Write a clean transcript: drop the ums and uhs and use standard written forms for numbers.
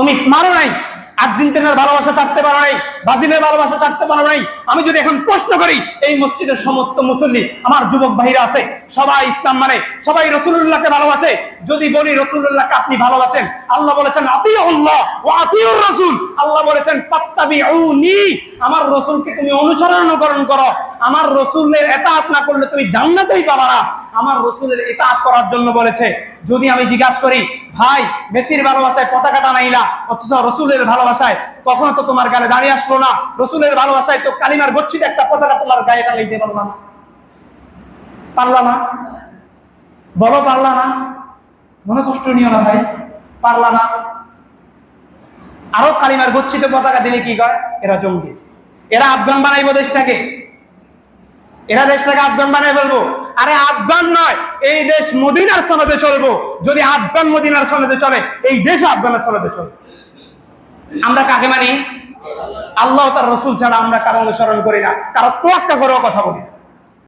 তুমি মারো নাই, আর্জেন্টিনার ভালোবাসা ছাড়তে পারো নাই, ব্রাজিলের ভালোবাসা ছাড়তে পারো নাই। আমি যদি এখন প্রশ্ন করি, এই মসজিদের সমস্ত মুসল্লি আমার যুবক ভাইরা আছে, সবাই ইসলাম মানে, সবাই রাসূলুল্লাহকে ভালোবাসে। যদি বলি রাসূলুল্লাহকে আপনি ভালোবাসেন, আল্লাহ বলেছেন আতিউল্লাহ ওয়া আতিউর রাসূল। আল্লাহ বলেছেন ফাত্তাবিউনি, আমার রাসূলকে তুমি অনুসরণ করো। আমার রাসূলের ইতাআত না করলে তুমি জান্নাতেই পাবে না। আমার রাসূলের ইতাআত করার জন্য বলেছে। যদি আমি জিজ্ঞাসা করি, ভাই মেসির ভালোবাসায় পতাকা টানাইলা, অথচ রাসূলের ভালোবাসায় কখনো তো তোমার গায়ে দাঁড়িয়ে আসলো না, রাসূলের ভালোবাসায় তো কালিমার গচ্ছিত একটা পতাকা তোমার গায়ে টানাইতে পারলাম না, পারলা না? বলো পারলা না? মনে কষ্ট নিও না ভাই, পারলা না? আরো কালিমার গচ্ছিত পতাকা দিলে কি কয়? এরা জঙ্গি, এরা আফগান বানাইবো দেশটাকে, এরা দেশটাকে আফগান বানাই বলবো। আরে আফগান নয়, এই দেশ মদিনার সনদে চলবো। যদি আফগান মদিনার সনদে চলে, এই দেশ আফগানের সনদে চলবে। আমরা কাকে মানি? আল্লাহ তার রাসূল ছাড়া আমরা কারো অনুসরণ করি না, কারো তোয়াক্কা করেও কথা বলি না।